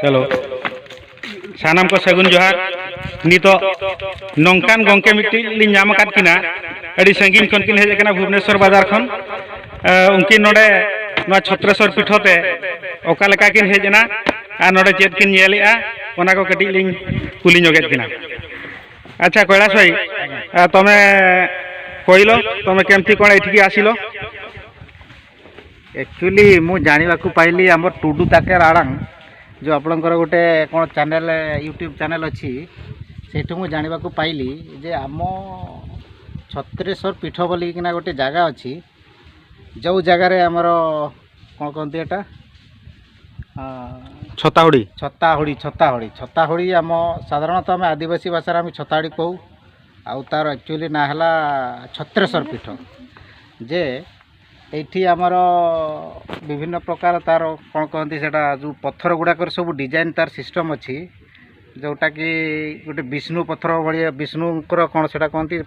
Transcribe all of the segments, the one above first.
Hello सानाम को सगुन जोहार नितो नौकान गंके मिट्टी लिंजाम काट किना अड़ी संगीन खन किन हेज कना भुवनेश्वर बाजार खन उनकी नोडे ना छत्रेश्वर पीठते ओका लेका किन हेजना आ नोडे चेत किन नेलिआ ओना को कटी लिंग कुली जोगेत किना। अच्छा कैलाश भाई तमे कहलो तमे केमती कोन एठिकी आसिलो? एक्चुअली मु जानिबा को पाइली हमर टुडू ताकेर आड़ांग जो आपणकर गोटे कौन चैनल यूट्यूब चैनल अच्छी से मु जानिबा को पाइली जे आम छत्रेश्वर पीठ बोलिकिना गोटे जगह अच्छी जो जगार आमर कौन कहते एटा छताहुड़ी छताहुड़ी छताहुड़ी छताहुड़ी आम साधारणतः आम आदिवासी भाषा आम छताहुड़ी कहू आउ तार एक्चुअली ना है छत्रेश्वर पीठ जे एठी आमर विभिन्न प्रकार तार कौन कहती से जो पत्थर गुड़ाक सब डिजाइन तार सिस्टम अच्छी जोटा कि गोटे विष्णु पत्थर भाया विष्णुकर कौन से कहती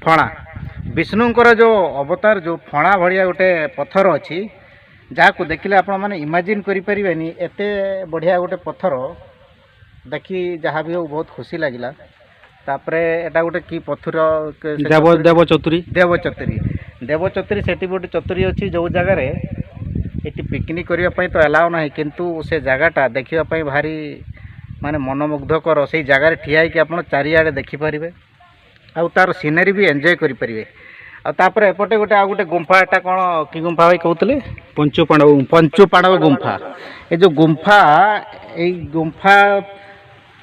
फणा विष्णुकर जो अवतार जो फणा भाया गोटे पत्थर अच्छी जहाँ को देखिले आपण मैंने इमेजिन करें एत बढ़िया गोटे पत्थर देखी जहाँ भी हो बहुत खुशी लगिला। तापरे एटा गोटे की पत्थर देवचतुरी देवचतुरी देवचतुरी सेठी गोटे चतुरी अच्छी जो जगार ये पिकनिक करने तो एलाउ ना किंतु से जगहटा देखापी भारी माने मनमुग्धकर से जगार ठिया होकर आप चारिआडे देखिपारे आउ तार सीनेरी भी एंजॉय करें। आपर एपटे गोटे आउ गोटे गुंफा एटा कौन कि गुंफा भाई कहते पंचुपांडव गुंफा ये जो गुंफा ये गुंफा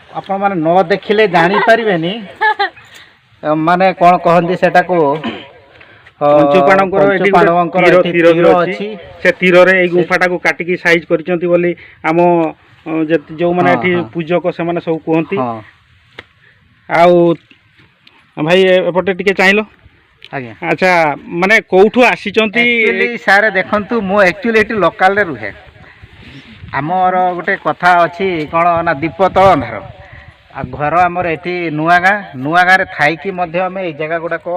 आपण माने न देखिले जानी पारिबेनी माने कौन कहंदी सेटा को पंचुपांडवंकर तीर अछि से तीर रे ए गुंफाटा को काटिकी साइज करचंती बोली आम जो माने एठी पूजक से माने सब कहंती। आउ भाई एपटे टिके चाहिलो आज्ञा अच्छा माने कोठू आसीचंती एक्चुअली सारे देखंतु मो एक्चुअली एठी लोकल रे रुहे आमर गोटे कथा अछि कोन ना दीप तळ अंधार आ घर आमर एठी नुआ गाँ रे थाई कि मध्य आम ए जगह गुड़ाक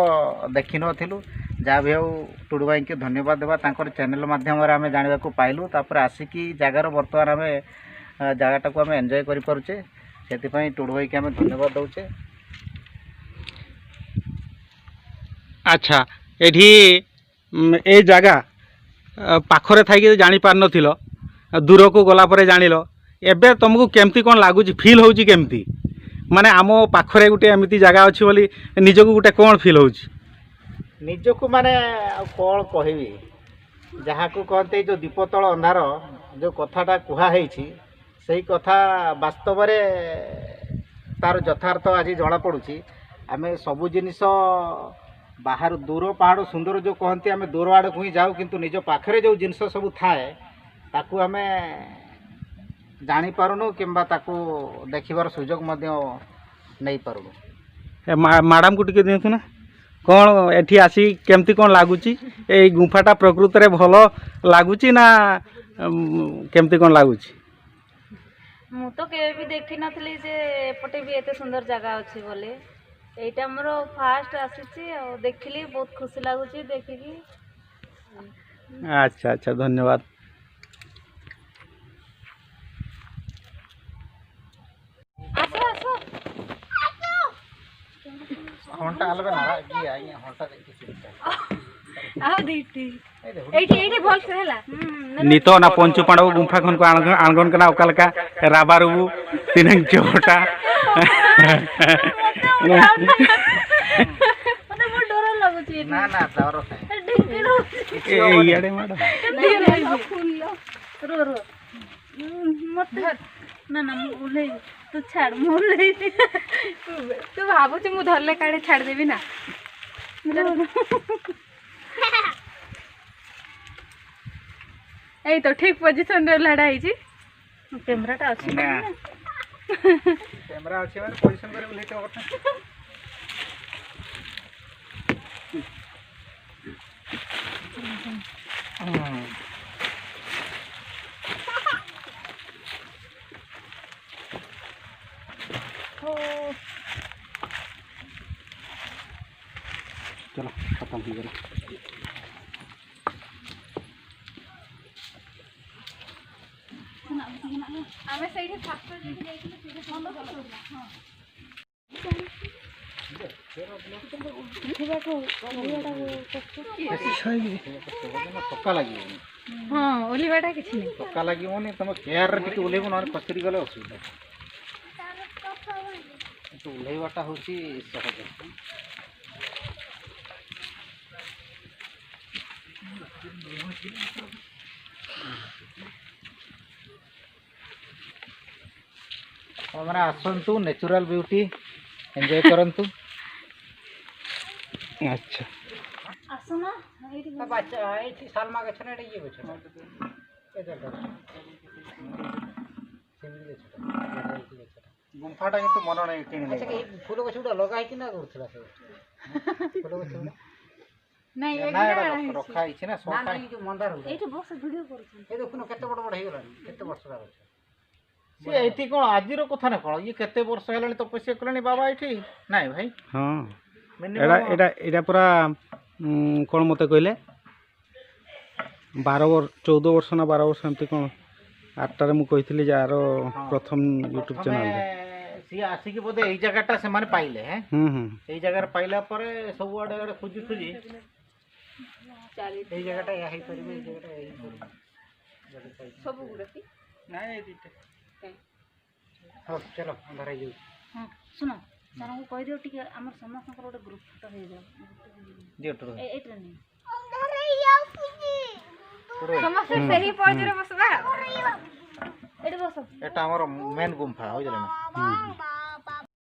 देखि नथिलु जहाँ भी हूँ टुडू भाई के धन्यवाद देवा तांकर चैनल माध्यम आम जाना पाइलु तापर आसिकी जगार बर्तमान आम जगटा को आम एंजॉय करि पारुचे से टुडू भाई के आम धन्यवाद दौचे। अच्छा एठी ए जगह पाखरे थाई जानी पार नथिलो दूर को गला परे जानिलो एबे तुमको केमती कोन लागुची फील होउची केमती माने आमो पाखरे गुटे एमिति जगह अछि बोली निजको गुटे कोन फील होउची निजको माने कौन कहबी जहाँ को कहते जो दीपतल अंधार जो कथाटा कुहा से कथा वास्तव रे तार यथार्थ आज जना पड़ुची आम सबू जिनिस बाहर दूर पहाड़ सुंदर जो कहती आम दूर आड़ को ही जाऊ किंतु निज पाखरे जो जिनस सब थाए ताकू आम जानी पारुनु किंबा ताकू देखिबार सुजोग मध्य नहीं पारुनु। मैडम को टिके दियंतु ना कौन एठी आसी केमती कौन लगुची ए गुंफाटा प्रकृत रे भलो लगुची ना केमती कौन लगुची? मु तो केबे भी देखि नथली जे एपटे भी एते सुंदर जगह अछि बोले एटा हमरो फास्ट आसीची और देखिली बहुत खुशी लागुची देखिकी। अच्छा अच्छा धन्यवाद। आसो आसो हंटा अलबे ना ये आई हंटा देखि आ दीती एठी एठी भल से हला नितो ना पंचुपांडव गुंफा खन को आंगन कना ओकालका राबारू तिनंग चोटा मते बहुत डर लागुची ना ना डर ढिंकिनो ए याडे मैडम फूल रो रो मत ना ना मुले तू छाड़ मुले तू भाबु छी मु धरले काडे छाड़ देबी ना ए तो ठीक पोजीशन रे लाडा आइची कैमराटा अछि ना कैमरा अछि माने पोजीशन करे लेट होता चलो खत्म हो गया। ଆମେ ସେଇଠି ଫାଷ୍ଟ ଯାଇଥିଲୁ ସେଇଠି ଭଲ କରୁଥିଲା ହଁ ଥକା ଲାଗିବନି ହଁ ଓହ୍ଲେଇବାଟା କିଛି ନାହିଁ ଥକା ଲାଗିବନି ତମେ ଚେୟାରରେ ଟିକେ ଓହ୍ଲେଇବ ନହେଲେ ଖସିରି ଗଲେ ଅସୁବିଧା କିନ୍ତୁ ଓହ୍ଲେଇବାଟା ହେଉଛି ସହଜ ଆପଣମାନେ ଆସନ୍ତୁ ନ୍ୟାଚୁରାଲ ବ୍ୟୁଟି ଏନ୍ଜୟ କରନ୍ତୁ ଆଚ୍ଛା ଆସୁନ ଏଇଠି ଏଇଠି ସାଲମା ଗଛ ନା ଇଏ ଗଛ ଗୁମ୍ଫାଟା କିନ୍ତୁ ମନ ନାହିଁ କିଣି ଏଇ ଫୁଲ ଗଛ ଗୁଡ଼ା ଲଗା ହେଇଛି ନା କରୁଥିଲା ସେ ଫୁଲ ଗଛ ଗୁଡ଼ା ନାଇଁ ରଖା ହେଇଛି ନା ମନ୍ଦାର ଏଇଠି ବସ ଭିଡ଼ିଓ କରୁଛନ୍ତି ଏ ଦେଖୁନ କେତେ ବଡ଼ ବଡ଼ ହେଇଗଲାଣି କେତେ ବର୍ଷର ଗଛ ସେ ଏଇଠି କ'ଣ ଆଜିର କଥା ନା କ'ଣ ଇଏ କେତେ ବର୍ଷ ହେଲାଣି ତପସ୍ୟା କଲେଣି ବାବା ଏଇଠି ନାଇଁ ଭାଇ ହଁ ଏଇଟା ପୁରା କ'ଣ ମୋତେ କହିଲେ 14 ବର୍ଷ ନା 12 ବର୍ଷ ଏମିତି କ'ଣ 8টাରେ ମୁଁ କହିଥିଲି ଯେ ଆର ପ୍ରଥମ ୟୁଟ୍ୟୁବ୍ ଚ୍ୟାନେଲରେ ସିଏ ଆସିକି ବୋଧେ ଏଇ ଜାଗାଟା ସେମାନେ ପାଇଲେ ଏଇ ଜାଗାରେ ପାଇଲା ପରେ ସବୁଆଡ଼େ ଆଡ଼େ ଖୋଜି ଖୋଜି ଏଇ ଜାଗାଟା ଏହା ହେଇପାରିବ ଏଇ ଜାଗାଟା ହେଇପାରିବ ସବୁ ଗୁଡ଼ା ନାଇଁ ଏଇ ଦୁଇଟା ହଉ ଚାଲ ଅନ୍ଧାର ହେଇଯାଉଛି ହଁ ଶୁଣ ସାର୍ଙ୍କୁ କହିଦିଅ ଟିକେ ଆମର ସମସ୍ତଙ୍କର ଗୋଟେ ଗ୍ରୁପ୍ ଫଟୋ ହେଇଯାଉ ଏଇଟା ନେଇ ସମସ୍ତେ ସେହି ପଏଣ୍ଟରେ ବସିବା ଏଠି ବସ এটা আমার মেন গুম্ফা বুঝলেন না